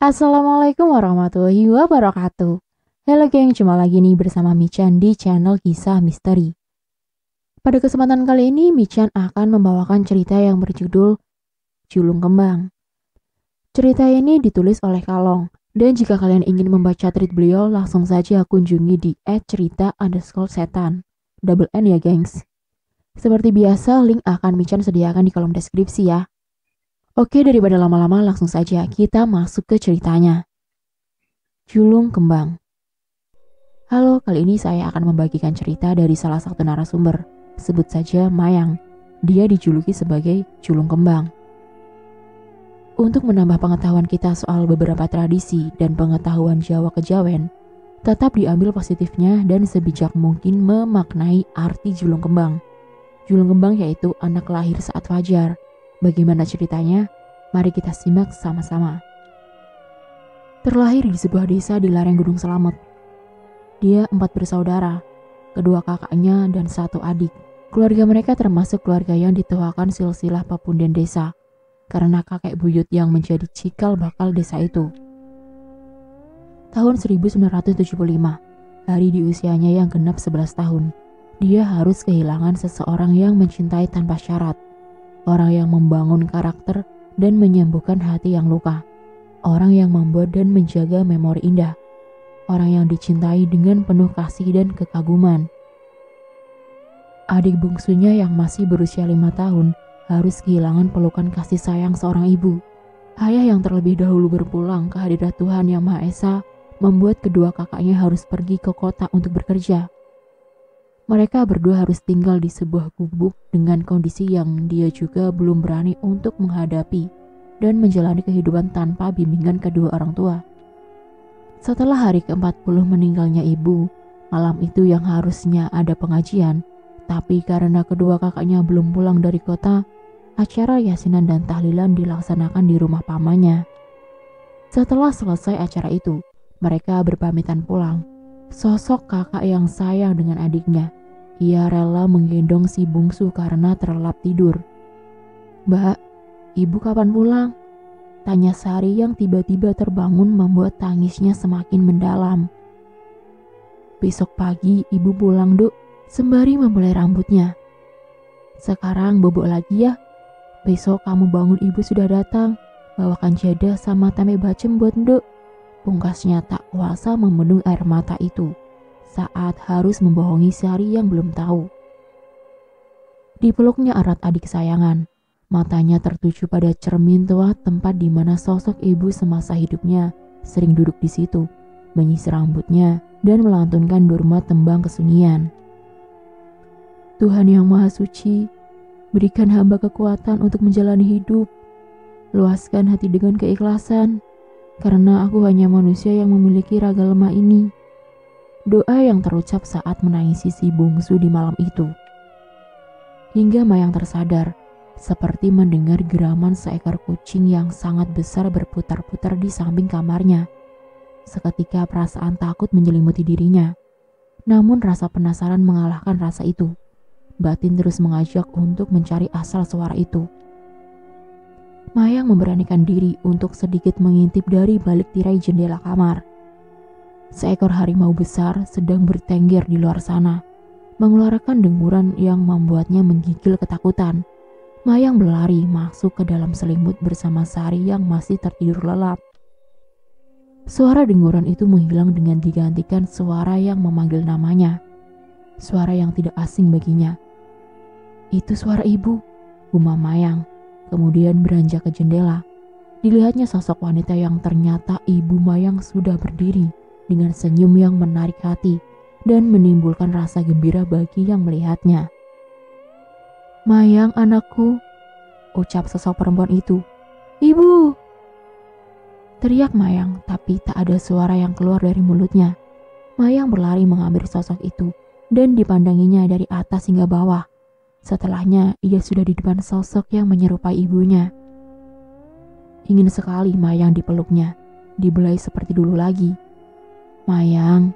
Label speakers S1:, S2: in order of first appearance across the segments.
S1: Assalamualaikum warahmatullahi wabarakatuh. Halo geng, jumpa lagi nih bersama Michan di channel Kisah Misteri. Pada kesempatan kali ini, Michan akan membawakan cerita yang berjudul Julung Kembang. Cerita ini ditulis oleh Kalong, dan jika kalian ingin membaca tweet beliau, langsung saja kunjungi di @cerita_setan. Double N ya gengs. Seperti biasa, link akan Michan sediakan di kolom deskripsi ya. Oke, daripada lama-lama langsung saja kita masuk ke ceritanya. Julung Kembang. Halo, kali ini saya akan membagikan cerita dari salah satu narasumber. Sebut saja Mayang. Dia dijuluki sebagai Julung Kembang. Untuk menambah pengetahuan kita soal beberapa tradisi dan pengetahuan Jawa Kejawen, tetap diambil positifnya dan sebijak mungkin memaknai arti Julung Kembang. Julung Kembang yaitu anak lahir saat fajar. Bagaimana ceritanya? Mari kita simak sama-sama. Terlahir di sebuah desa di lereng Gunung Slamet. Dia 4 bersaudara, kedua kakaknya dan 1 adik. Keluarga mereka termasuk keluarga yang dituakan silsilah pepunden desa, karena kakek buyut yang menjadi cikal bakal desa itu. Tahun 1975, hari di usianya yang genap 11 tahun, dia harus kehilangan seseorang yang mencintai tanpa syarat. Orang yang membangun karakter dan menyembuhkan hati yang luka. Orang yang membuat dan menjaga memori indah. Orang yang dicintai dengan penuh kasih dan kekaguman. Adik bungsunya yang masih berusia 5 tahun harus kehilangan pelukan kasih sayang seorang ibu. Ayah yang terlebih dahulu berpulang ke hadirat Tuhan Yang Maha Esa membuat kedua kakaknya harus pergi ke kota untuk bekerja. Mereka berdua harus tinggal di sebuah gubuk dengan kondisi yang dia juga belum berani untuk menghadapi dan menjalani kehidupan tanpa bimbingan kedua orang tua. Setelah hari ke-40 meninggalnya ibu, malam itu yang harusnya ada pengajian, tapi karena kedua kakaknya belum pulang dari kota, acara yasinan dan tahlilan dilaksanakan di rumah pamannya. Setelah selesai acara itu, mereka berpamitan pulang. Sosok kakak yang sayang dengan adiknya. Ia rela menggendong si bungsu karena terlelap tidur. "Mbak, ibu kapan pulang?" tanya Sari yang tiba-tiba terbangun membuat tangisnya semakin mendalam. "Besok pagi ibu pulang, Duk," sembari membelai rambutnya. "Sekarang bobok lagi ya. Besok kamu bangun ibu sudah datang. Bawakan jadah sama tempe bacem buat Nduk." Pungkasnya tak kuasa membendung air mata itu saat harus membohongi Sari yang belum tahu. Dipeluknya erat adik kesayangan. Matanya tertuju pada cermin tua tempat di mana sosok ibu semasa hidupnya sering duduk di situ, menyisir rambutnya dan melantunkan durma tembang kesunyian. "Tuhan yang Maha Suci, berikan hamba kekuatan untuk menjalani hidup. Luaskan hati dengan keikhlasan, karena aku hanya manusia yang memiliki raga lemah ini." Doa yang terucap saat menangisi si bungsu di malam itu. Hingga Mayang tersadar, seperti mendengar geraman seekor kucing yang sangat besar berputar-putar di samping kamarnya. Seketika perasaan takut menyelimuti dirinya. Namun rasa penasaran mengalahkan rasa itu. Batin terus mengajak untuk mencari asal suara itu. Mayang memberanikan diri untuk sedikit mengintip dari balik tirai jendela kamar. Seekor harimau besar sedang bertengger di luar sana, mengeluarkan denguran yang membuatnya menggigil ketakutan. Mayang berlari masuk ke dalam selimut bersama Sari yang masih tertidur lelap. Suara denguran itu menghilang dengan digantikan suara yang memanggil namanya. Suara yang tidak asing baginya. "Itu suara ibu," gumam Mayang. Kemudian beranjak ke jendela. Dilihatnya sosok wanita yang ternyata ibu Mayang sudah berdiri dengan senyum yang menarik hati dan menimbulkan rasa gembira bagi yang melihatnya. "Mayang anakku," ucap sosok perempuan itu. "Ibu!" teriak Mayang, tapi tak ada suara yang keluar dari mulutnya. Mayang berlari mengambil sosok itu dan dipandanginya dari atas hingga bawah. Setelahnya ia sudah di depan sosok yang menyerupai ibunya. Ingin sekali Mayang dipeluknya, dibelai seperti dulu lagi. "Mayang,"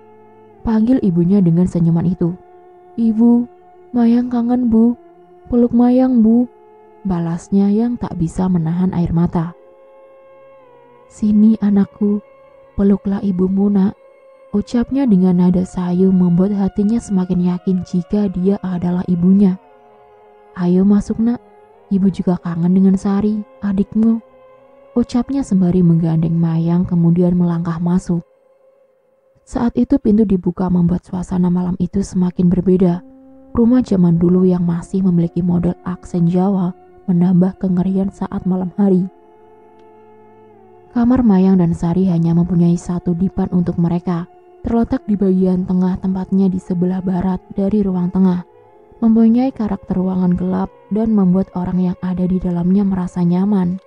S1: panggil ibunya dengan senyuman itu. "Ibu, Mayang kangen Bu, peluk Mayang Bu," balasnya yang tak bisa menahan air mata. "Sini anakku, peluklah ibumu nak." Ucapnya dengan nada sayu membuat hatinya semakin yakin jika dia adalah ibunya. "Ayo masuk nak, ibu juga kangen dengan Sari, adikmu." Ucapnya sembari menggandeng Mayang kemudian melangkah masuk. Saat itu pintu dibuka membuat suasana malam itu semakin berbeda. Rumah zaman dulu yang masih memiliki model aksen Jawa menambah kengerian saat malam hari. Kamar Mayang dan Sari hanya mempunyai satu dipan untuk mereka, terletak di bagian tengah tempatnya di sebelah barat dari ruang tengah. Mempunyai karakter ruangan gelap dan membuat orang yang ada di dalamnya merasa nyaman.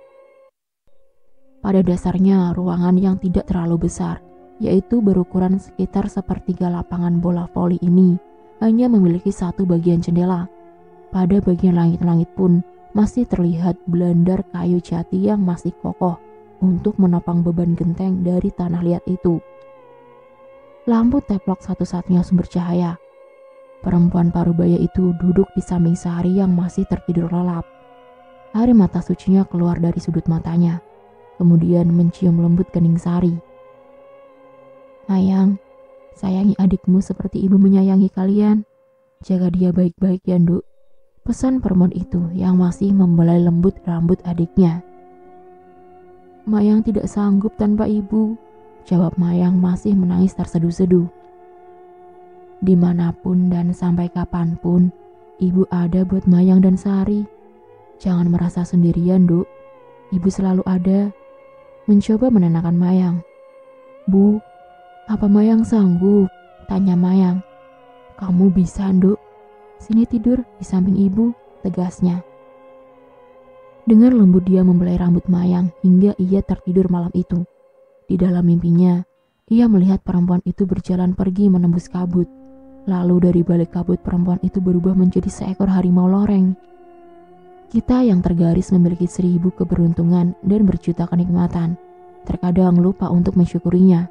S1: Pada dasarnya ruangan yang tidak terlalu besar, yaitu berukuran sekitar sepertiga lapangan bola voli ini, hanya memiliki satu bagian jendela. Pada bagian langit-langit pun masih terlihat belandar kayu jati yang masih kokoh untuk menopang beban genteng dari tanah liat itu. Lampu teplok satu-satunya sumber cahaya. Perempuan parubaya itu duduk di samping Sari yang masih tertidur lelap. Air mata sucinya keluar dari sudut matanya, kemudian mencium lembut kening Sari. "Mayang, sayangi adikmu seperti ibu menyayangi kalian. Jaga dia baik-baik ya, Nduk," pesan perempuan itu yang masih membelai lembut rambut adiknya. "Mayang tidak sanggup tanpa ibu," jawab Mayang masih menangis terseduh-seduh. "Dimanapun dan sampai kapanpun, ibu ada buat Mayang dan Sari. Jangan merasa sendirian, Nduk. Ibu selalu ada." Mencoba menenangkan Mayang. "Bu, apa Mayang sanggup?" tanya Mayang. "Kamu bisa, Nduk. Sini tidur di samping ibu," tegasnya. Dengan lembut dia membelai rambut Mayang hingga ia tertidur malam itu. Di dalam mimpinya, ia melihat perempuan itu berjalan pergi menembus kabut. Lalu dari balik kabut perempuan itu berubah menjadi seekor harimau loreng. Kita yang tergaris memiliki 1000 keberuntungan dan berjuta kenikmatan, terkadang lupa untuk mensyukurinya.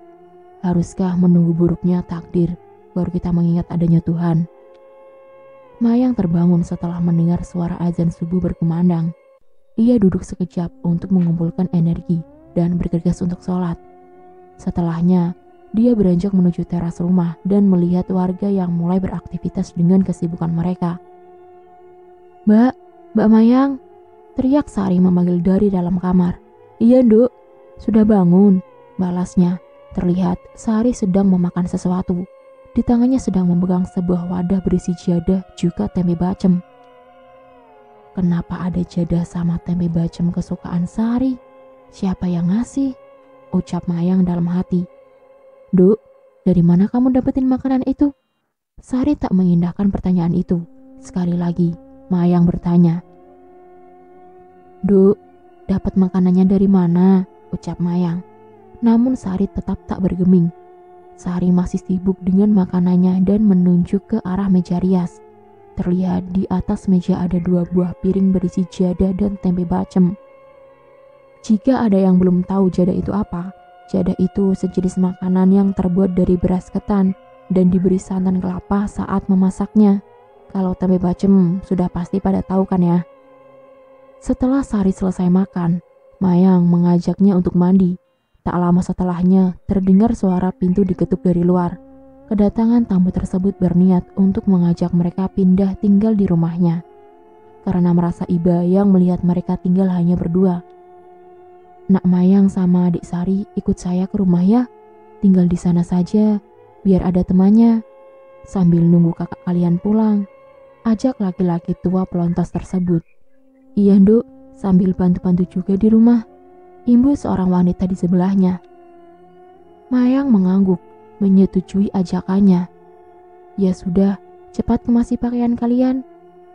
S1: Haruskah menunggu buruknya takdir baru kita mengingat adanya Tuhan? Mayang terbangun setelah mendengar suara azan subuh berkumandang. Ia duduk sekejap untuk mengumpulkan energi dan bergegas untuk sholat. Setelahnya, dia beranjak menuju teras rumah dan melihat warga yang mulai beraktivitas dengan kesibukan mereka. "Mbak, Mbak Mayang," teriak Sari memanggil dari dalam kamar. "Iya, Nduk, sudah bangun," balasnya. Terlihat Sari sedang memakan sesuatu. Di tangannya sedang memegang sebuah wadah berisi jadah juga tempe bacem. "Kenapa ada jadah sama tempe bacem kesukaan Sari? Siapa yang ngasih?" ucap Mayang dalam hati. "Duk, dari mana kamu dapetin makanan itu?" Sari tak mengindahkan pertanyaan itu. Sekali lagi, Mayang bertanya. "Duk, dapat makanannya dari mana?" ucap Mayang. Namun Sari tetap tak bergeming. Sari masih sibuk dengan makanannya dan menunjuk ke arah meja rias. Terlihat di atas meja ada 2 buah piring berisi jadah dan tempe bacem. Jika ada yang belum tahu jadah itu apa, jadah itu sejenis makanan yang terbuat dari beras ketan dan diberi santan kelapa saat memasaknya. Kalau tempe bacem sudah pasti pada tahu kan ya. Setelah Sari selesai makan, Mayang mengajaknya untuk mandi. Tak lama setelahnya terdengar suara pintu diketuk dari luar. Kedatangan tamu tersebut berniat untuk mengajak mereka pindah tinggal di rumahnya. Karena merasa iba yang melihat mereka tinggal hanya berdua. "Nak Mayang sama adik Sari ikut saya ke rumah ya. Tinggal di sana saja, biar ada temannya. Sambil nunggu kakak kalian pulang," ajak laki-laki tua pelontos tersebut. "Iya, Nduk, sambil bantu-bantu juga di rumah," imbuh seorang wanita di sebelahnya. Mayang mengangguk, menyetujui ajakannya. "Ya sudah, cepat kemasi pakaian kalian.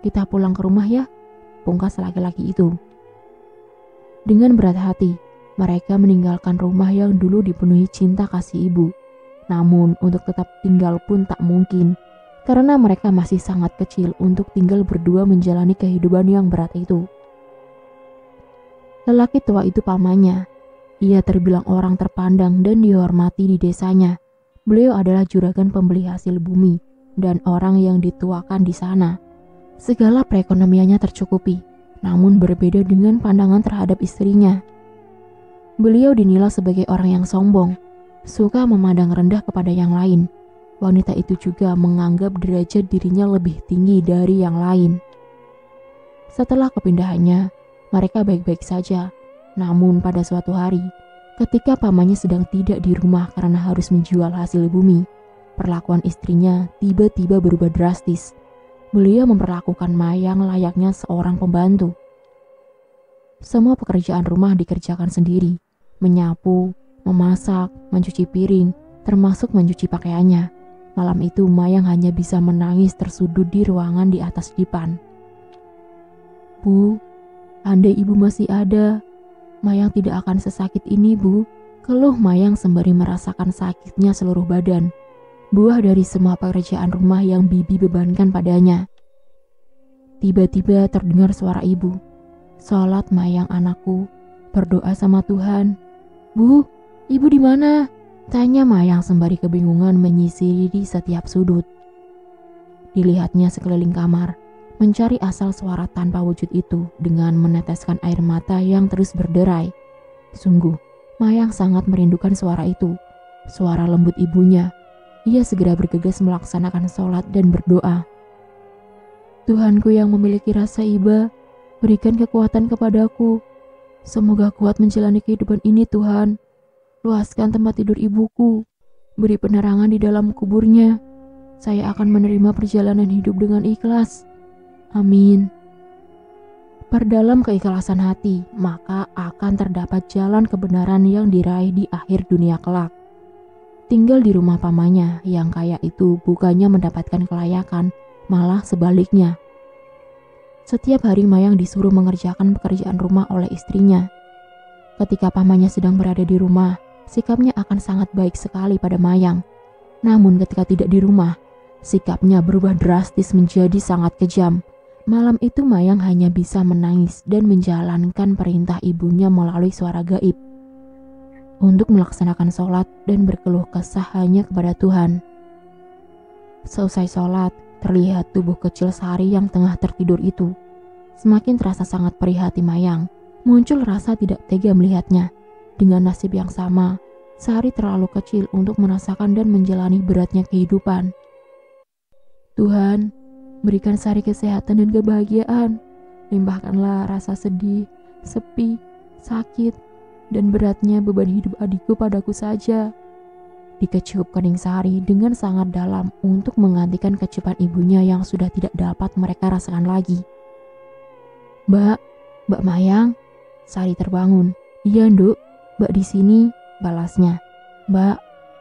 S1: Kita pulang ke rumah ya," pungkas laki-laki itu. Dengan berat hati, mereka meninggalkan rumah yang dulu dipenuhi cinta kasih ibu. Namun untuk tetap tinggal pun tak mungkin, karena mereka masih sangat kecil untuk tinggal berdua menjalani kehidupan yang berat itu. Lelaki tua itu pamannya. Ia terbilang orang terpandang dan dihormati di desanya. Beliau adalah juragan pembeli hasil bumi dan orang yang dituakan di sana. Segala perekonomiannya tercukupi, namun berbeda dengan pandangan terhadap istrinya. Beliau dinilai sebagai orang yang sombong, suka memandang rendah kepada yang lain. Wanita itu juga menganggap derajat dirinya lebih tinggi dari yang lain. Setelah kepindahannya, mereka baik-baik saja. Namun pada suatu hari, ketika pamannya sedang tidak di rumah karena harus menjual hasil bumi, perlakuan istrinya tiba-tiba berubah drastis. Beliau memperlakukan Mayang layaknya seorang pembantu. Semua pekerjaan rumah dikerjakan sendiri, menyapu, memasak, mencuci piring, termasuk mencuci pakaiannya. Malam itu Mayang hanya bisa menangis tersudut di ruangan di atas dipan. "Bu, andai ibu masih ada, Mayang tidak akan sesakit ini, Bu," keluh Mayang sembari merasakan sakitnya seluruh badan, buah dari semua pekerjaan rumah yang bibi bebankan padanya. Tiba-tiba terdengar suara ibu. "Sholat Mayang anakku, berdoa sama Tuhan." "Bu, ibu di mana?" tanya Mayang sembari kebingungan menyisiri di setiap sudut. Dilihatnya sekeliling kamar, mencari asal suara tanpa wujud itu dengan meneteskan air mata yang terus berderai. Sungguh, Mayang sangat merindukan suara itu, suara lembut ibunya. Ia segera bergegas melaksanakan sholat dan berdoa. "Tuhanku yang memiliki rasa iba, berikan kekuatan kepadaku. Semoga kuat menjalani kehidupan ini, Tuhan. Luaskan tempat tidur ibuku, beri penerangan di dalam kuburnya. Saya akan menerima perjalanan hidup dengan ikhlas. Amin." Perdalam keikhlasan hati, maka akan terdapat jalan kebenaran yang diraih di akhir dunia kelak. Tinggal di rumah pamannya yang kaya itu bukannya mendapatkan kelayakan, malah sebaliknya. Setiap hari Mayang disuruh mengerjakan pekerjaan rumah oleh istrinya. Ketika pamannya sedang berada di rumah, sikapnya akan sangat baik sekali pada Mayang. Namun ketika tidak di rumah, sikapnya berubah drastis menjadi sangat kejam. Malam itu Mayang hanya bisa menangis dan menjalankan perintah ibunya melalui suara gaib untuk melaksanakan sholat dan berkeluh kesah hanya kepada Tuhan. Seusai sholat, terlihat tubuh kecil Sari yang tengah tertidur itu. Semakin terasa sangat perih hati Mayang. Muncul rasa tidak tega melihatnya. Dengan nasib yang sama, Sari terlalu kecil untuk merasakan dan menjalani beratnya kehidupan. "Tuhan, berikan Sari kesehatan dan kebahagiaan. Limpahkanlah rasa sedih, sepi, sakit, dan beratnya beban hidup adikku padaku saja." Dikecup kening Sari dengan sangat dalam untuk menggantikan kecupan ibunya yang sudah tidak dapat mereka rasakan lagi. Mbak Mayang." Sari terbangun. "Iya, Nduk, Mbak di sini," balasnya. "Mbak,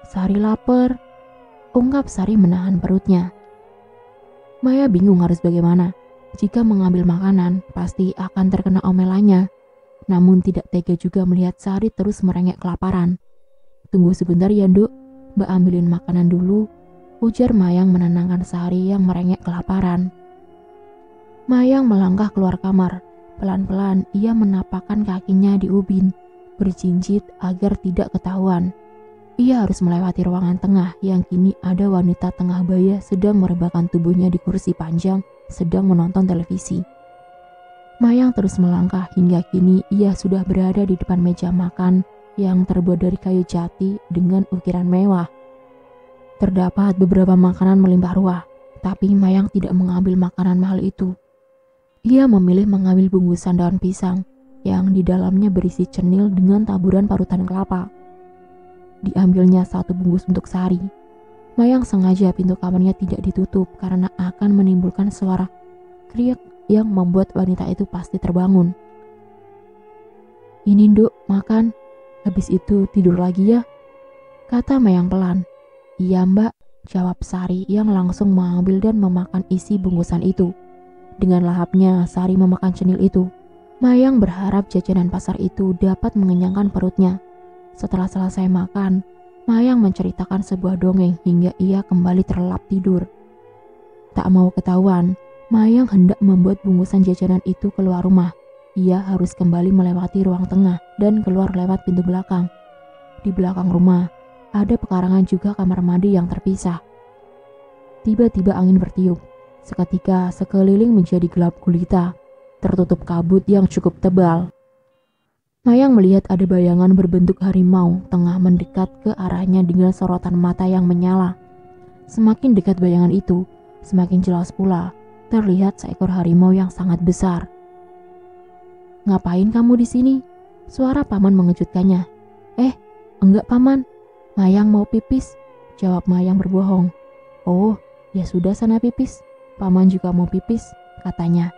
S1: Sari lapar," ungkap Sari menahan perutnya. Maya bingung harus bagaimana. Jika mengambil makanan, pasti akan terkena omelannya. Namun tidak tega juga melihat Sari terus merengek kelaparan. "Tunggu sebentar ya, Nduk, Mbak ambilin makanan dulu," ujar Mayang menenangkan Sari yang merengek kelaparan. Mayang melangkah keluar kamar. Pelan-pelan ia menapakkan kakinya di ubin, berjinjit agar tidak ketahuan. Ia harus melewati ruangan tengah yang kini ada wanita tengah baya sedang merebahkan tubuhnya di kursi panjang sedang menonton televisi. Mayang terus melangkah hingga kini ia sudah berada di depan meja makan yang terbuat dari kayu jati dengan ukiran mewah. Terdapat beberapa makanan melimpah ruah, tapi Mayang tidak mengambil makanan mahal itu. Ia memilih mengambil bungkusan daun pisang yang di dalamnya berisi cenil dengan taburan parutan kelapa. Diambilnya satu bungkus untuk Sari. Mayang sengaja pintu kamarnya tidak ditutup karena akan menimbulkan suara kriak yang membuat wanita itu pasti terbangun. "Ini, Nduk, makan. Habis itu tidur lagi ya," kata Mayang pelan. "Iya, Mbak," jawab Sari yang langsung mengambil dan memakan isi bungkusan itu. Dengan lahapnya Sari memakan cenil itu. Mayang berharap jajanan pasar itu dapat mengenyangkan perutnya. Setelah selesai makan, Mayang menceritakan sebuah dongeng hingga ia kembali terlelap tidur. Tak mau ketahuan, Mayang hendak membuat bungkusan jajanan itu keluar rumah. Ia harus kembali melewati ruang tengah dan keluar lewat pintu belakang. Di belakang rumah, ada pekarangan juga kamar mandi yang terpisah. Tiba-tiba angin bertiup. Seketika sekeliling menjadi gelap gulita, tertutup kabut yang cukup tebal. Mayang melihat ada bayangan berbentuk harimau tengah mendekat ke arahnya dengan sorotan mata yang menyala. Semakin dekat bayangan itu, semakin jelas pula terlihat seekor harimau yang sangat besar. "Ngapain kamu di sini?" Suara paman mengejutkannya. Enggak paman, Mayang mau pipis," jawab Mayang berbohong. "Oh, ya sudah sana pipis, paman juga mau pipis," katanya.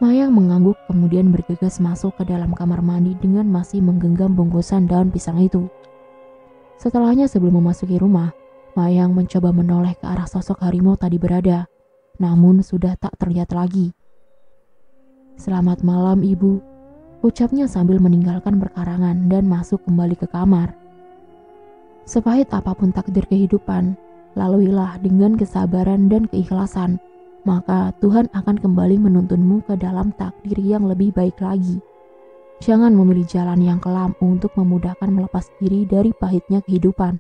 S1: Mayang mengangguk kemudian bergegas masuk ke dalam kamar mandi dengan masih menggenggam bungkusan daun pisang itu. Setelahnya sebelum memasuki rumah, Mayang mencoba menoleh ke arah sosok harimau tadi berada, namun sudah tak terlihat lagi. "Selamat malam ibu," ucapnya sambil meninggalkan perkarangan dan masuk kembali ke kamar. Sepahit apapun takdir kehidupan, laluilah dengan kesabaran dan keikhlasan, maka Tuhan akan kembali menuntunmu ke dalam takdir yang lebih baik lagi. Jangan memilih jalan yang kelam untuk memudahkan melepas diri dari pahitnya kehidupan.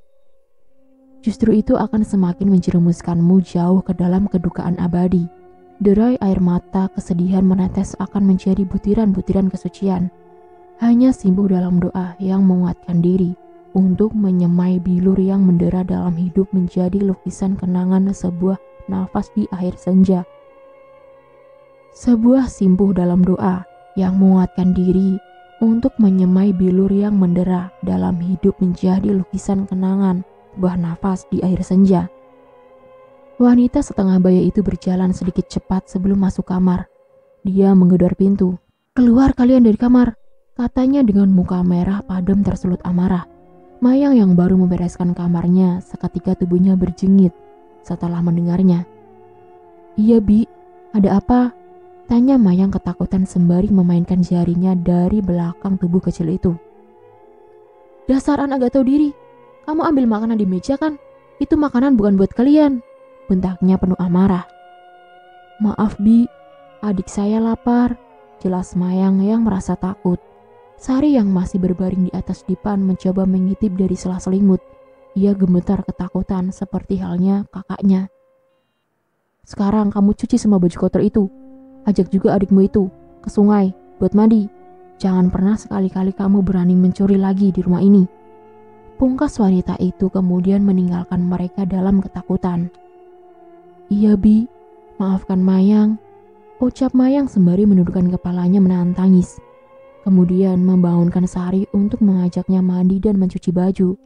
S1: Justru itu akan semakin menjerumuskanmu jauh ke dalam kedukaan abadi. Derai air mata kesedihan menetes akan menjadi butiran-butiran kesucian. Hanya simbuh dalam doa yang menguatkan diri untuk menyemai bilur yang mendera dalam hidup menjadi lukisan kenangan sebuah nafas di akhir senja. Sebuah simpuh dalam doa yang menguatkan diri untuk menyemai bilur yang mendera dalam hidup menjadi lukisan kenangan sebuah nafas di akhir senja. Wanita setengah baya itu berjalan sedikit cepat sebelum masuk kamar. Dia menggedor pintu. "Keluar kalian dari kamar," katanya dengan muka merah padam tersulut amarah. Mayang yang baru membereskan kamarnya seketika tubuhnya berjengit setelah mendengarnya. "Iya Bi, ada apa?" tanya Mayang ketakutan sembari memainkan jarinya dari belakang tubuh kecil itu. "Dasar anak gak tahu diri, kamu ambil makanan di meja kan? Itu makanan bukan buat kalian," bentaknya penuh amarah. "Maaf Bi, adik saya lapar," jelas Mayang yang merasa takut. Sari yang masih berbaring di atas dipan mencoba mengintip dari sela selimut. Ia gemetar ketakutan seperti halnya kakaknya. "Sekarang kamu cuci semua baju kotor itu. Ajak juga adikmu itu ke sungai buat mandi. Jangan pernah sekali-kali kamu berani mencuri lagi di rumah ini." Pungkas wanita itu kemudian meninggalkan mereka dalam ketakutan. "Iya Bi, maafkan Mayang," ucap Mayang sembari menundukkan kepalanya menahan tangis. Kemudian membangunkan Sari untuk mengajaknya mandi dan mencuci baju.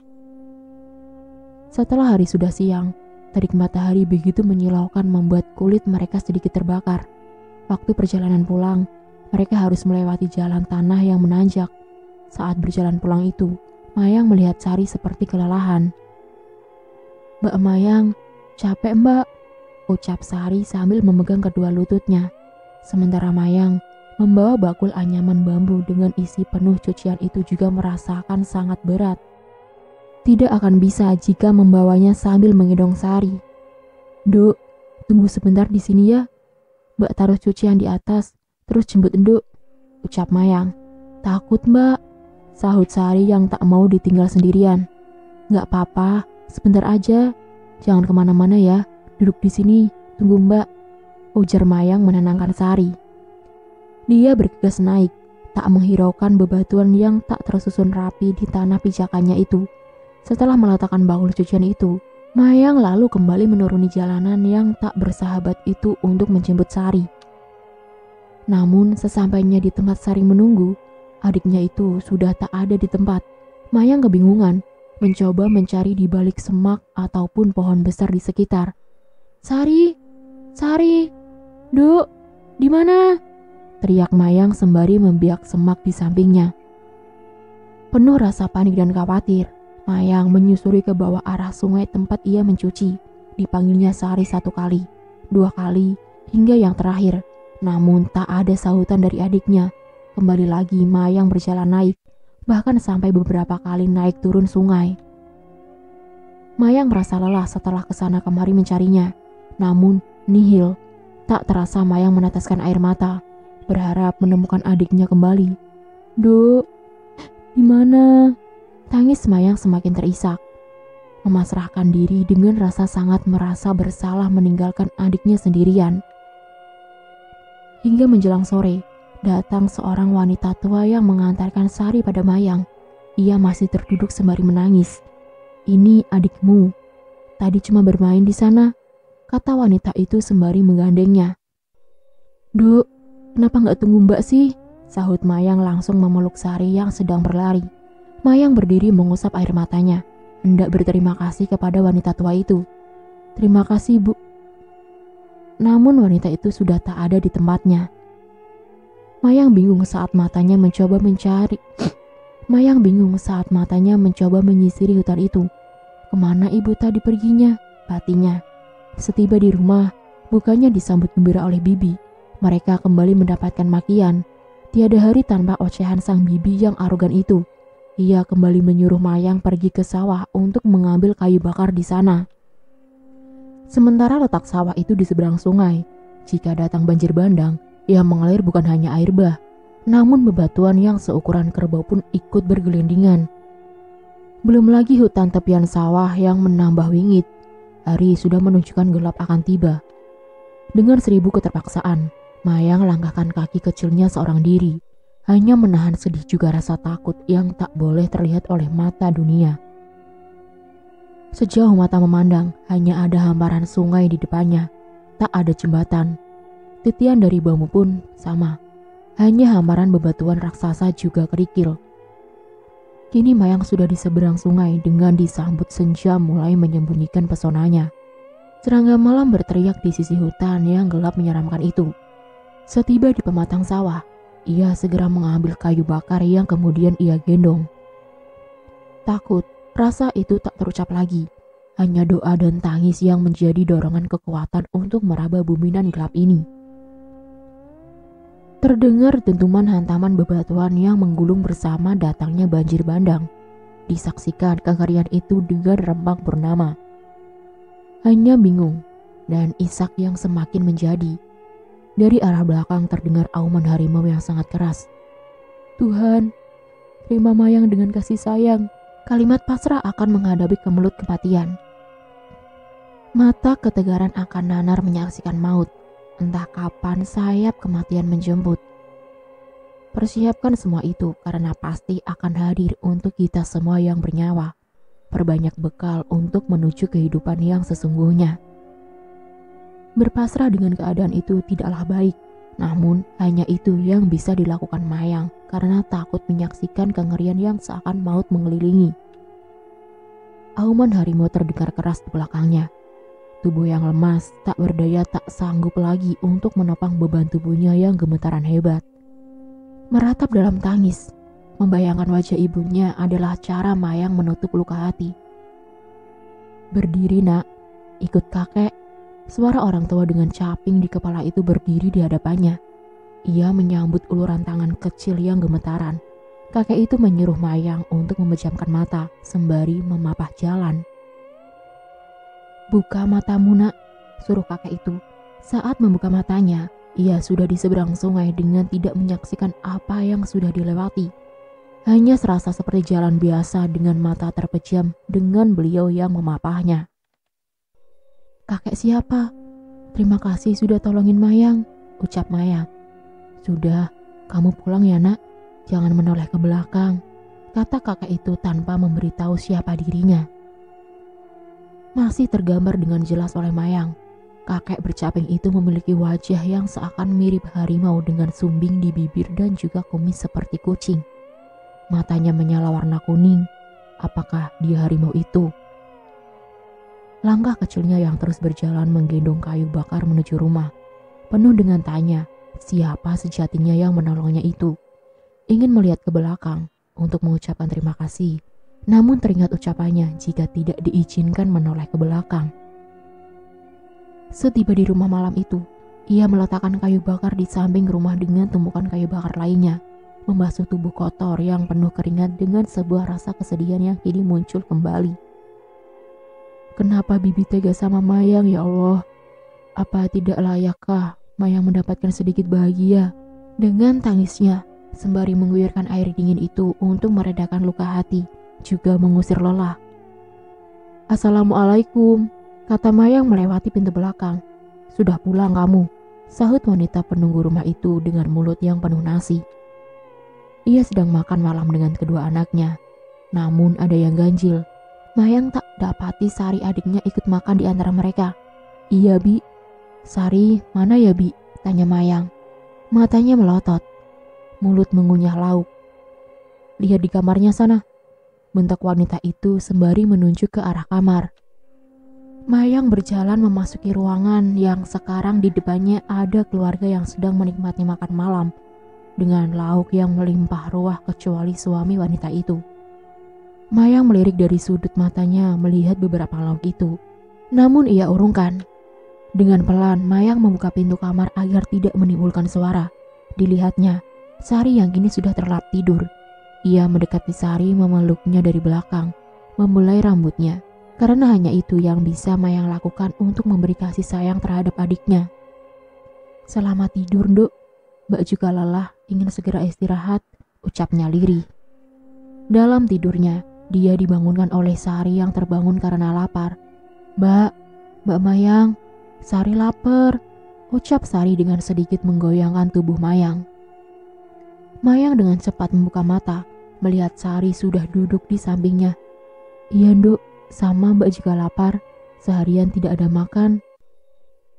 S1: Setelah hari sudah siang, terik matahari begitu menyilaukan membuat kulit mereka sedikit terbakar. Waktu perjalanan pulang, mereka harus melewati jalan tanah yang menanjak. Saat berjalan pulang itu, Mayang melihat Sari seperti kelelahan. "Mbak Mayang, capek mbak," ucap Sari sambil memegang kedua lututnya. Sementara Mayang membawa bakul anyaman bambu dengan isi penuh cucian itu juga merasakan sangat berat. Tidak akan bisa jika membawanya sambil menggendong Sari. "Nduk, tunggu sebentar di sini ya. Mbak taruh cucian di atas, terus jemput Nduk," ucap Mayang. "Takut mbak," sahut Sari yang tak mau ditinggal sendirian. "Gak apa-apa, sebentar aja. Jangan kemana-mana ya, duduk di sini, tunggu mbak," ujar Mayang menenangkan Sari. Dia bergegas naik, tak menghiraukan bebatuan yang tak tersusun rapi di tanah pijakannya itu. Setelah meletakkan bakul cucian itu, Mayang lalu kembali menuruni jalanan yang tak bersahabat itu untuk menjemput Sari. Namun sesampainya di tempat Sari menunggu, adiknya itu sudah tak ada di tempat. Mayang kebingungan, mencoba mencari di balik semak ataupun pohon besar di sekitar. "Sari, Sari, Duk, di mana?" teriak Mayang sembari membiak semak di sampingnya. Penuh rasa panik dan khawatir, Mayang menyusuri ke bawah arah sungai tempat ia mencuci. Dipanggilnya Sari 1 kali, 2 kali, hingga yang terakhir. Namun tak ada sahutan dari adiknya. Kembali lagi Mayang berjalan naik, bahkan sampai beberapa kali naik turun sungai. Mayang merasa lelah setelah kesana kemari mencarinya. Namun nihil, tak terasa Mayang meneteskan air mata, berharap menemukan adiknya kembali. "Duk, di mana?" Tangis Mayang semakin terisak. Memasrahkan diri dengan rasa sangat merasa bersalah meninggalkan adiknya sendirian. Hingga menjelang sore, datang seorang wanita tua yang mengantarkan sari pada Mayang. Ia masih terduduk sembari menangis. "Ini adikmu. Tadi cuma bermain di sana," kata wanita itu sembari menggandengnya. "Duk, kenapa nggak tunggu Mbak sih?" sahut Mayang langsung memeluk Sari yang sedang berlari. Mayang berdiri mengusap air matanya, hendak berterima kasih kepada wanita tua itu. "Terima kasih, Bu." Namun wanita itu sudah tak ada di tempatnya. Mayang bingung saat matanya mencoba menyisiri hutan itu. Kemana ibu tadi perginya? Batinnya. Setiba di rumah, bukannya disambut gembira oleh bibi. Mereka kembali mendapatkan makian. Tiada hari tanpa ocehan sang bibi yang arogan itu. Ia kembali menyuruh Mayang pergi ke sawah untuk mengambil kayu bakar di sana. Sementara letak sawah itu di seberang sungai. Jika datang banjir bandang, yang mengalir bukan hanya air bah, namun bebatuan yang seukuran kerbau pun ikut bergelindingan. Belum lagi hutan tepian sawah yang menambah wingit. Hari sudah menunjukkan gelap akan tiba. Dengan 1000 keterpaksaan, Mayang langkahkan kaki kecilnya seorang diri, hanya menahan sedih juga rasa takut yang tak boleh terlihat oleh mata dunia. Sejauh mata memandang, hanya ada hamparan sungai di depannya. Tak ada jembatan. Titian dari bambu pun sama. Hanya hamparan bebatuan raksasa juga kerikil. Kini Mayang sudah di seberang sungai dengan disambut senja mulai menyembunyikan pesonanya. Serangga malam berteriak di sisi hutan yang gelap menyeramkan itu. Setiba di pematang sawah, ia segera mengambil kayu bakar yang kemudian ia gendong. Takut, rasa itu tak terucap lagi. Hanya doa dan tangis yang menjadi dorongan kekuatan untuk meraba bumi nan gelap ini. Terdengar dentuman hantaman bebatuan yang menggulung bersama datangnya banjir bandang. Disaksikan kengerian itu dengan rembang purnama. Hanya bingung dan isak yang semakin menjadi. Dari arah belakang terdengar auman harimau yang sangat keras. "Tuhan, terima Mayang dengan kasih sayang." Kalimat pasrah akan menghadapi kemelut kematian. Mata ketegaran akan nanar menyaksikan maut. Entah kapan sayap kematian menjemput. Persiapkan semua itu karena pasti akan hadir untuk kita semua yang bernyawa. Perbanyak bekal untuk menuju kehidupan yang sesungguhnya. Berpasrah dengan keadaan itu tidaklah baik. Namun hanya itu yang bisa dilakukan Mayang karena takut menyaksikan kengerian yang seakan maut mengelilingi. Auman harimau terdengar keras di belakangnya. Tubuh yang lemas, tak berdaya, tak sanggup lagi untuk menopang beban tubuhnya yang gemetaran hebat. Meratap dalam tangis, membayangkan wajah ibunya adalah cara Mayang menutup luka hati. "Berdiri nak, ikut kakek." Suara orang tua dengan caping di kepala itu berdiri di hadapannya. Ia menyambut uluran tangan kecil yang gemetaran. Kakek itu menyuruh Mayang untuk memejamkan mata sembari memapah jalan. "Buka matamu nak," suruh kakek itu. Saat membuka matanya, ia sudah di seberang sungai dengan tidak menyaksikan apa yang sudah dilewati. Hanya serasa seperti jalan biasa dengan mata terpejam dengan beliau yang memapahnya. "Kakek siapa? Terima kasih sudah tolongin Mayang," ucap Mayang. "Sudah, kamu pulang ya nak, jangan menoleh ke belakang," kata kakek itu tanpa memberitahu siapa dirinya. Masih tergambar dengan jelas oleh Mayang. Kakek bercaping itu memiliki wajah yang seakan mirip harimau dengan sumbing di bibir dan juga kumis seperti kucing. Matanya menyala warna kuning. Apakah dia harimau itu? Langkah kecilnya yang terus berjalan menggendong kayu bakar menuju rumah. Penuh dengan tanya, siapa sejatinya yang menolongnya itu. Ingin melihat ke belakang untuk mengucapkan terima kasih. Namun teringat ucapannya jika tidak diizinkan menoleh ke belakang. Setiba di rumah malam itu, ia meletakkan kayu bakar di samping rumah dengan tumpukan kayu bakar lainnya, membasuh tubuh kotor yang penuh keringat dengan sebuah rasa kesedihan yang kini muncul kembali. Kenapa bibi tega sama Mayang ya Allah? Apa tidak layakkah Mayang mendapatkan sedikit bahagia? Dengan tangisnya, sembari mengguyurkan air dingin itu untuk meredakan luka hati, juga mengusir lelah. "Assalamualaikum," kata Mayang melewati pintu belakang. "Sudah pulang kamu?" sahut wanita penunggu rumah itu dengan mulut yang penuh nasi. Ia sedang makan malam dengan kedua anaknya. Namun ada yang ganjil. Mayang tak dapati Sari adiknya ikut makan di antara mereka. Iya, Bi. Sari, mana ya, Bi? Tanya Mayang. Matanya melotot. Mulut mengunyah lauk. Lihat di kamarnya sana. Bentak wanita itu sembari menunjuk ke arah kamar. Mayang berjalan memasuki ruangan yang sekarang di depannya ada keluarga yang sedang menikmati makan malam dengan lauk yang melimpah ruah kecuali suami wanita itu. Mayang melirik dari sudut matanya melihat beberapa lauk itu. Namun ia urungkan. Dengan pelan, Mayang membuka pintu kamar agar tidak menimbulkan suara. Dilihatnya, Sari yang kini sudah terlelap tidur. Ia mendekati Sari memeluknya dari belakang, membelai rambutnya. Karena hanya itu yang bisa Mayang lakukan untuk memberi kasih sayang terhadap adiknya. Selamat tidur, Nduk. Mbak juga lelah, ingin segera istirahat, ucapnya lirih. Dalam tidurnya, dia dibangunkan oleh Sari yang terbangun karena lapar. Mbak Mayang, Sari lapar, ucap Sari dengan sedikit menggoyangkan tubuh Mayang. Mayang dengan cepat membuka mata, melihat Sari sudah duduk di sampingnya. Iya, Nduk, sama Mbak juga lapar, seharian tidak ada makan.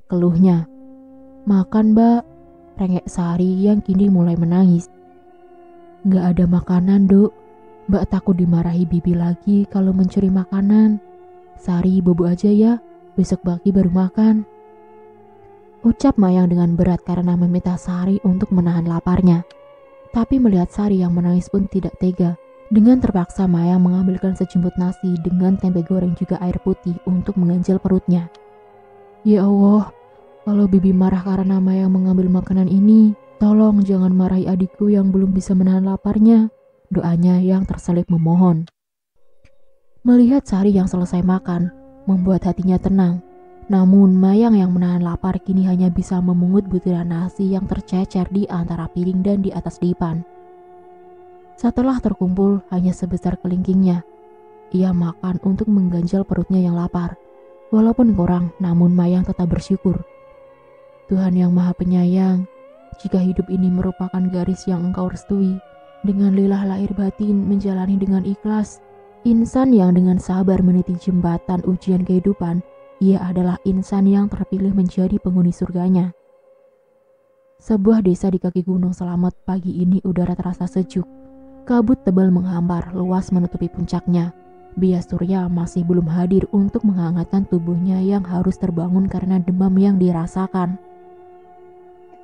S1: Keluhnya. Makan, Mbak, rengek Sari yang kini mulai menangis. Gak ada makanan, Duk. Mbak takut dimarahi Bibi lagi kalau mencuri makanan. Sari bobo aja ya, besok pagi baru makan. Ucap Mayang dengan berat karena meminta Sari untuk menahan laparnya. Tapi melihat Sari yang menangis pun tidak tega. Dengan terpaksa Mayang mengambilkan sejumput nasi dengan tempe goreng juga air putih untuk mengganjal perutnya. Ya Allah, kalau Bibi marah karena Mayang mengambil makanan ini, tolong jangan marahi adikku yang belum bisa menahan laparnya. Doanya yang terselip memohon. Melihat Sari yang selesai makan, membuat hatinya tenang. Namun Mayang yang menahan lapar kini hanya bisa memungut butiran nasi yang tercecer di antara piring dan di atas dipan. Setelah terkumpul hanya sebesar kelingkingnya, ia makan untuk mengganjal perutnya yang lapar. Walaupun kurang, namun Mayang tetap bersyukur. Tuhan yang Maha Penyayang, jika hidup ini merupakan garis yang Engkau restui, dengan lilah lahir batin menjalani dengan ikhlas, insan yang dengan sabar meniti jembatan ujian kehidupan, ia adalah insan yang terpilih menjadi penghuni surganya. Sebuah desa di kaki Gunung Selamet pagi ini udara terasa sejuk. Kabut tebal menghampar luas menutupi puncaknya. Bias surya masih belum hadir untuk menghangatkan tubuhnya yang harus terbangun karena demam yang dirasakan.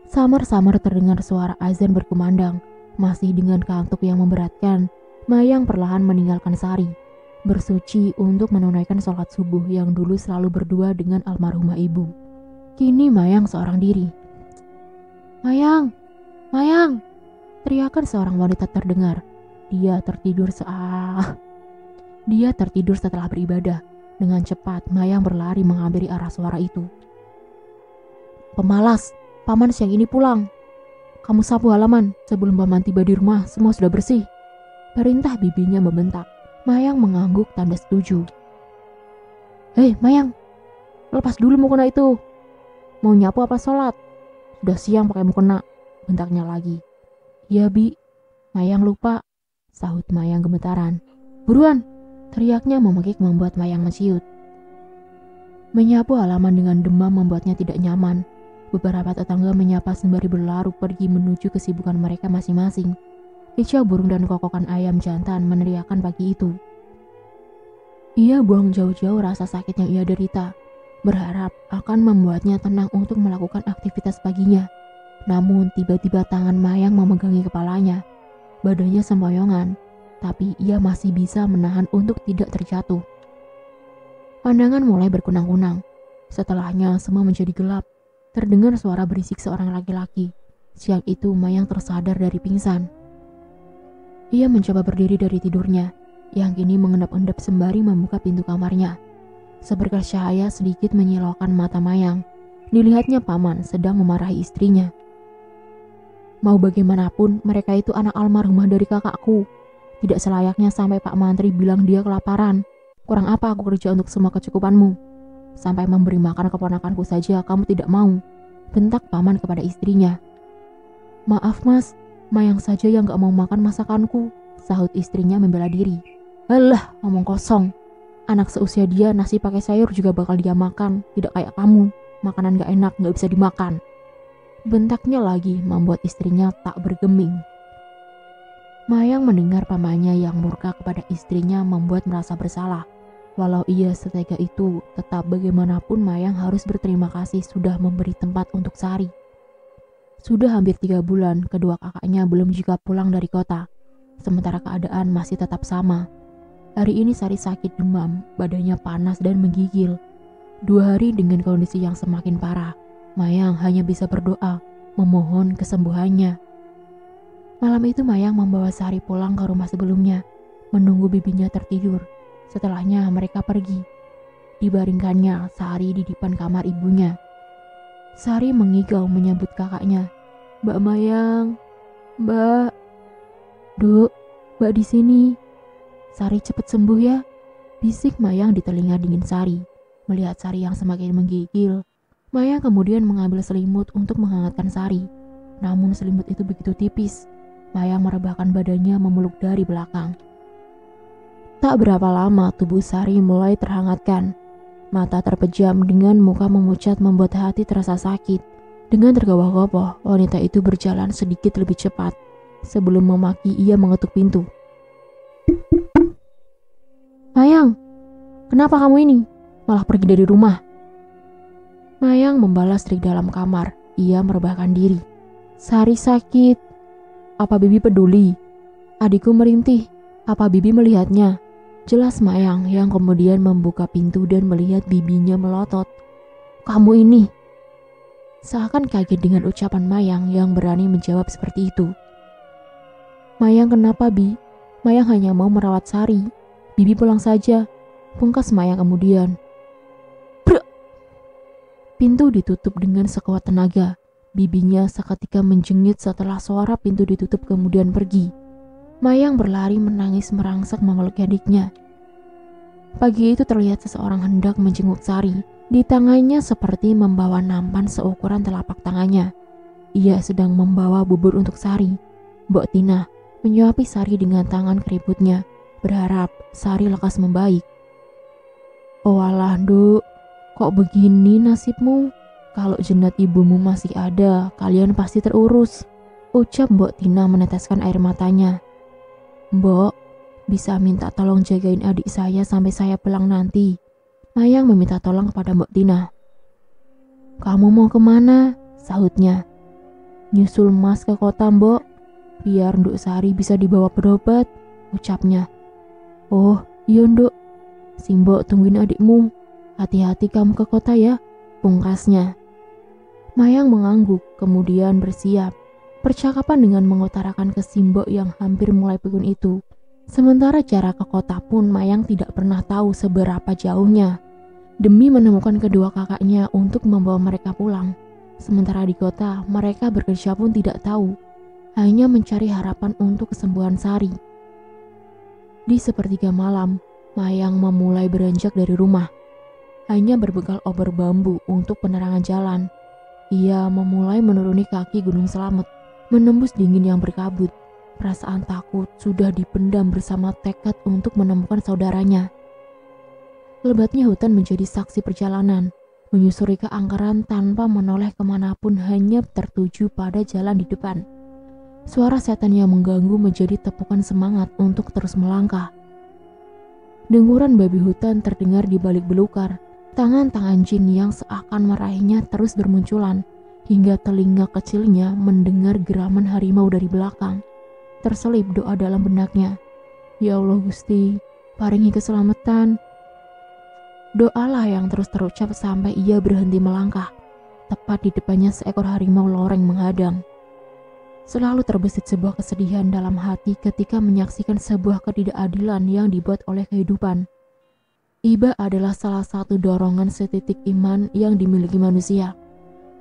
S1: Samar-samar terdengar suara azan berkumandang. Masih dengan kantuk yang memberatkan, Mayang perlahan meninggalkan Sari, bersuci untuk menunaikan sholat subuh yang dulu selalu berdua dengan almarhumah ibu. Kini Mayang seorang diri. Mayang! Mayang! Teriakan seorang wanita terdengar. Dia tertidur setelah beribadah. Dengan cepat, Mayang berlari menghampiri arah suara itu. Pemalas, paman siang ini pulang. Kamu sapu halaman, sebelum paman tiba di rumah semua sudah bersih. Perintah bibinya membentak. Mayang mengangguk tanda setuju. Hei Mayang, lepas dulu mukena itu. Mau nyapu apa sholat? Sudah siang pakai mukena, bentaknya lagi. Ya Bi, Mayang lupa, sahut Mayang gemetaran. Buruan, teriaknya memekik membuat Mayang menciut. Menyapu halaman dengan demam membuatnya tidak nyaman. Beberapa tetangga menyapa sembari berlaru pergi menuju kesibukan mereka masing-masing. Kicau burung dan kokokan ayam jantan meneriakan pagi itu. Ia buang jauh-jauh rasa sakit yang ia derita, berharap akan membuatnya tenang untuk melakukan aktivitas paginya. Namun tiba-tiba tangan Mayang memegangi kepalanya. Badannya sempoyongan, tapi ia masih bisa menahan untuk tidak terjatuh. Pandangan mulai berkunang-kunang. Setelahnya semua menjadi gelap. Terdengar suara berisik seorang laki-laki. Siang itu Mayang tersadar dari pingsan. Ia mencoba berdiri dari tidurnya, yang kini mengendap-endap sembari membuka pintu kamarnya. Seberkas cahaya sedikit menyilaukan mata Mayang. Dilihatnya paman sedang memarahi istrinya. Mau bagaimanapun, mereka itu anak almarhumah dari kakakku. Tidak selayaknya sampai Pak Mantri bilang dia kelaparan. Kurang apa aku kerja untuk semua kecukupanmu? Sampai memberi makan keponakanku saja kamu tidak mau. bentak paman kepada istrinya. Maaf mas, Mayang saja yang gak mau makan masakanku, sahut istrinya membela diri. Alah, ngomong kosong. Anak seusia dia nasi pakai sayur juga bakal dia makan, tidak kayak kamu. Makanan gak enak, gak bisa dimakan. Bentaknya lagi membuat istrinya tak bergeming. Mayang mendengar pamannya yang murka kepada istrinya membuat merasa bersalah. Walau ia setega itu, tetap bagaimanapun Mayang harus berterima kasih sudah memberi tempat untuk Sari. Sudah hampir 3 bulan, kedua kakaknya belum juga pulang dari kota. Sementara keadaan masih tetap sama. Hari ini Sari sakit demam, badannya panas dan menggigil. 2 hari dengan kondisi yang semakin parah, Mayang hanya bisa berdoa, memohon kesembuhannya. Malam itu Mayang membawa Sari pulang ke rumah sebelumnya, menunggu bibinya tertidur. Setelahnya mereka pergi. Dibaringkannya Sari di depan kamar ibunya. Sari mengigau menyambut kakaknya. Mbak Mayang, Mbak. Duk, Mbak di sini. Sari cepet sembuh ya, bisik Mayang di telinga dingin Sari. Melihat Sari yang semakin menggigil, Mayang kemudian mengambil selimut untuk menghangatkan Sari. Namun selimut itu begitu tipis. Mayang merebahkan badannya memeluk dari belakang. Tak berapa lama tubuh Sari mulai terhangatkan. Mata terpejam dengan muka memucat membuat hati terasa sakit. Dengan tergawah-gawah, wanita itu berjalan sedikit lebih cepat. Sebelum memaki, ia mengetuk pintu. Mayang, kenapa kamu ini? Malah pergi dari rumah. Mayang membalas dari dalam kamar. Ia merebahkan diri. Sari sakit. Apa bibi peduli? Adikku merintih. Apa bibi melihatnya? Jelas Mayang yang kemudian membuka pintu dan melihat bibinya melotot. Kamu ini. Seakan kaget dengan ucapan Mayang yang berani menjawab seperti itu. Mayang kenapa Bi? Mayang hanya mau merawat Sari. Bibi pulang saja. Pungkas Mayang kemudian. Brr! Pintu ditutup dengan sekuat tenaga. Bibinya seketika menjengit setelah suara pintu ditutup kemudian pergi. Mayang berlari menangis merangsek memeluk adiknya. Pagi itu terlihat seseorang hendak menjenguk Sari. Di tangannya seperti membawa nampan seukuran telapak tangannya. Ia sedang membawa bubur untuk Sari. Mbok Tina menyuapi Sari dengan tangan keriputnya, berharap Sari lekas membaik. Oh alah Nduk, kok begini nasibmu? Kalau jenat ibumu masih ada, kalian pasti terurus, ucap Mbok Tina meneteskan air matanya. Mbok, bisa minta tolong jagain adik saya sampai saya pulang nanti. Mayang meminta tolong kepada Mbok Tina. Kamu mau kemana? Sahutnya. Nyusul Mas ke kota Mbok, biar Nduk Sari bisa dibawa berobat, ucapnya. Oh iya Nduk, si Mbok tungguin adikmu. Hati-hati kamu ke kota ya, pungkasnya. Mayang mengangguk, kemudian bersiap. Percakapan dengan mengutarakan ke Simbok yang hampir mulai pikun itu. Sementara jarak ke kota pun Mayang tidak pernah tahu seberapa jauhnya. Demi menemukan kedua kakaknya untuk membawa mereka pulang. Sementara di kota, mereka bekerja pun tidak tahu. Hanya mencari harapan untuk kesembuhan Sari. Di sepertiga malam, Mayang memulai beranjak dari rumah. Hanya berbekal obor bambu untuk penerangan jalan. Ia memulai menuruni kaki Gunung Slamet, menembus dingin yang berkabut. Perasaan takut sudah dipendam bersama tekad untuk menemukan saudaranya. Lebatnya hutan menjadi saksi perjalanan, menyusuri keangkeran tanpa menoleh kemanapun hanya tertuju pada jalan di depan. Suara setan yang mengganggu menjadi tepukan semangat untuk terus melangkah. Denguran babi hutan terdengar di balik belukar. Tangan-tangan jin yang seakan meraihnya terus bermunculan, hingga telinga kecilnya mendengar geraman harimau dari belakang. Terselip doa dalam benaknya. Ya Allah Gusti, paringi keselamatan. Doalah yang terus terucap sampai ia berhenti melangkah. Tepat di depannya seekor harimau loreng menghadang. Selalu terbesit sebuah kesedihan dalam hati ketika menyaksikan sebuah ketidakadilan yang dibuat oleh kehidupan. Iba adalah salah satu dorongan setitik iman yang dimiliki manusia.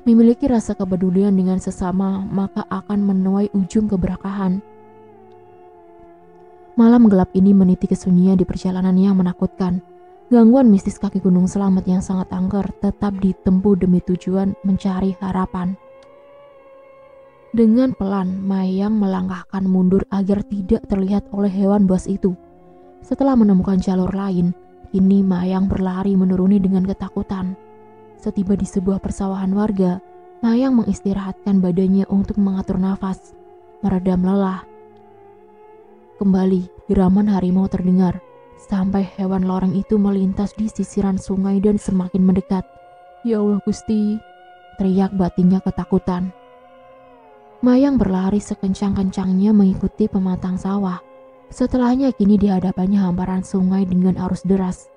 S1: Memiliki rasa kepedulian dengan sesama, maka akan menuai ujung keberkahan. Malam gelap ini meniti kesunyian di perjalanan yang menakutkan. Gangguan mistis kaki Gunung Selamat yang sangat angker tetap ditempuh demi tujuan mencari harapan. Dengan pelan, Mayang melangkahkan mundur agar tidak terlihat oleh hewan buas itu. Setelah menemukan jalur lain, kini Mayang berlari menuruni dengan ketakutan. Setiba di sebuah persawahan warga, Mayang mengistirahatkan badannya untuk mengatur nafas, meredam lelah. Kembali, geraman harimau terdengar, sampai hewan loreng itu melintas di sisiran sungai dan semakin mendekat. "Ya Allah Gusti," teriak batinnya ketakutan. Mayang berlari sekencang-kencangnya mengikuti pematang sawah. Setelahnya kini di hadapannya hamparan sungai dengan arus deras.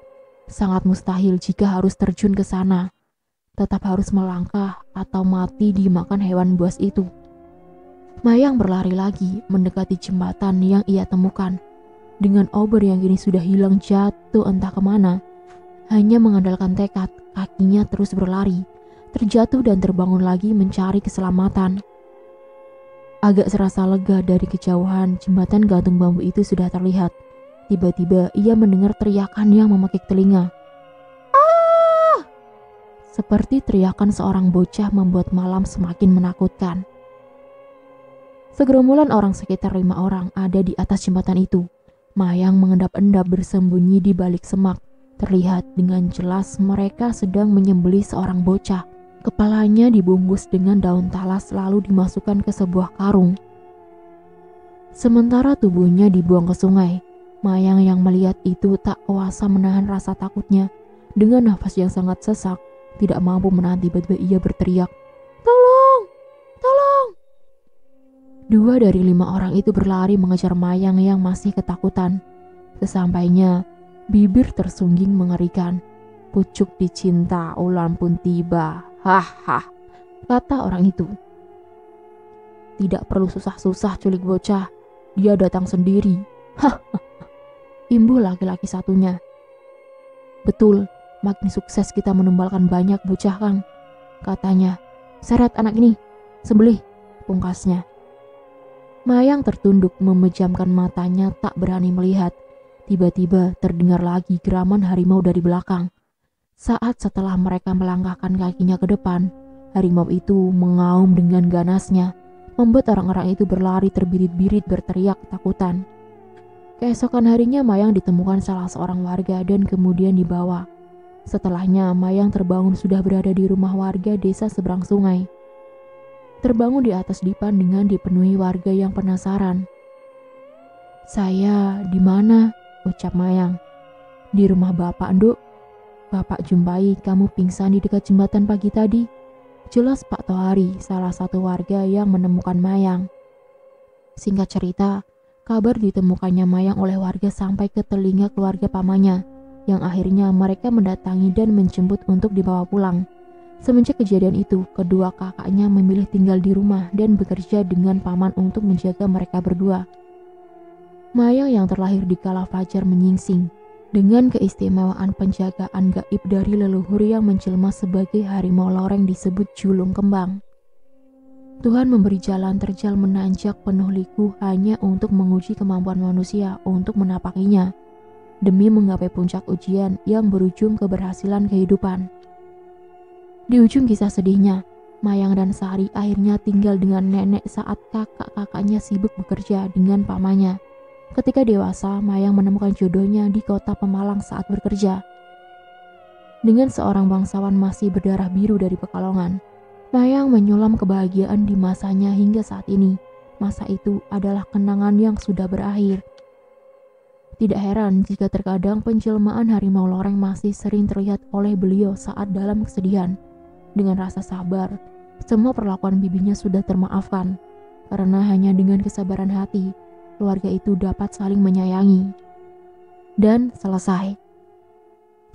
S1: Sangat mustahil jika harus terjun ke sana. Tetap harus melangkah atau mati dimakan hewan buas itu. Mayang berlari lagi mendekati jembatan yang ia temukan. Dengan obor yang kini sudah hilang jatuh entah kemana. Hanya mengandalkan tekad, kakinya terus berlari. Terjatuh dan terbangun lagi mencari keselamatan. Agak serasa lega dari kejauhan, jembatan gantung bambu itu sudah terlihat. Tiba-tiba ia mendengar teriakan yang memekik telinga. "Ah!" Seperti teriakan seorang bocah membuat malam semakin menakutkan. Segerombolan orang sekitar 5 orang ada di atas jembatan itu. Mayang mengendap-endap bersembunyi di balik semak. Terlihat dengan jelas mereka sedang menyembelih seorang bocah. Kepalanya dibungkus dengan daun talas lalu dimasukkan ke sebuah karung. Sementara tubuhnya dibuang ke sungai. Mayang yang melihat itu tak kuasa menahan rasa takutnya. Dengan nafas yang sangat sesak, tidak mampu menahan, tiba-tiba ia berteriak, "Tolong! Tolong!" 2 dari 5 orang itu berlari mengejar Mayang yang masih ketakutan. Sesampainya, bibir tersungging mengerikan. "Pucuk dicinta, ulan pun tiba. Haha," kata orang itu. "Tidak perlu susah-susah culik bocah. Dia datang sendiri." Hahaha, imbuh laki-laki satunya. "Betul, makin sukses kita menumbalkan banyak bocah, Kang," katanya. "Seret anak ini, sembelih," pungkasnya. Mayang tertunduk memejamkan matanya tak berani melihat. Tiba-tiba terdengar lagi geraman harimau dari belakang. Saat setelah mereka melangkahkan kakinya ke depan, harimau itu mengaum dengan ganasnya, membuat orang-orang itu berlari terbirit-birit berteriak ketakutan. Keesokan harinya Mayang ditemukan salah seorang warga dan kemudian dibawa. Setelahnya Mayang terbangun sudah berada di rumah warga desa seberang sungai. Terbangun di atas dipan dengan dipenuhi warga yang penasaran. "Saya di mana?" ucap Mayang. "Di rumah Bapak, Nduk. Bapak jumpai kamu pingsan di dekat jembatan pagi tadi." Jelas Pak Tohari, salah satu warga yang menemukan Mayang. Singkat cerita, kabar ditemukannya Mayang oleh warga sampai ke telinga keluarga pamannya, yang akhirnya mereka mendatangi dan menjemput untuk dibawa pulang. Semenjak kejadian itu, kedua kakaknya memilih tinggal di rumah dan bekerja dengan paman untuk menjaga mereka berdua. Mayang yang terlahir di kala fajar menyingsing, dengan keistimewaan penjagaan gaib dari leluhur yang menjelma sebagai harimau loreng disebut julung kembang. Tuhan memberi jalan terjal menanjak penuh liku hanya untuk menguji kemampuan manusia untuk menapakinya, demi menggapai puncak ujian yang berujung keberhasilan kehidupan. Di ujung kisah sedihnya, Mayang dan Sari akhirnya tinggal dengan nenek saat kakak-kakaknya sibuk bekerja dengan pamannya. Ketika dewasa, Mayang menemukan jodohnya di kota Pemalang saat bekerja. Dengan seorang bangsawan masih berdarah biru dari Pekalongan, Mayang menyulam kebahagiaan di masanya hingga saat ini. Masa itu adalah kenangan yang sudah berakhir. Tidak heran jika terkadang penjelmaan harimau loreng masih sering terlihat oleh beliau saat dalam kesedihan. Dengan rasa sabar, semua perlakuan bibinya sudah termaafkan, karena hanya dengan kesabaran hati, keluarga itu dapat saling menyayangi. Dan selesai.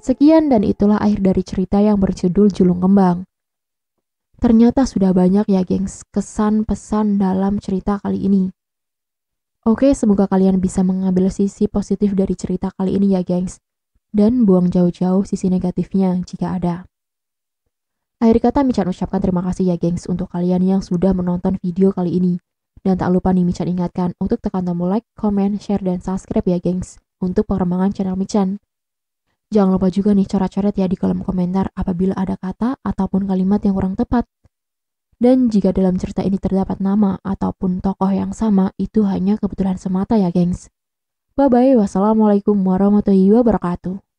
S1: Sekian dan itulah akhir dari cerita yang berjudul Julung Kembang. Ternyata sudah banyak ya gengs kesan pesan dalam cerita kali ini. Oke, semoga kalian bisa mengambil sisi positif dari cerita kali ini ya gengs. Dan buang jauh-jauh sisi negatifnya jika ada. Akhir kata Michan ucapkan terima kasih ya gengs untuk kalian yang sudah menonton video kali ini. Dan tak lupa nih Michan ingatkan untuk tekan tombol like, comment, share, dan subscribe ya gengs untuk pengembangan channel Michan. Jangan lupa juga nih coret-coret ya di kolom komentar apabila ada kata ataupun kalimat yang kurang tepat. Dan jika dalam cerita ini terdapat nama ataupun tokoh yang sama, itu hanya kebetulan semata ya gengs. Bye-bye, wassalamualaikum warahmatullahi wabarakatuh.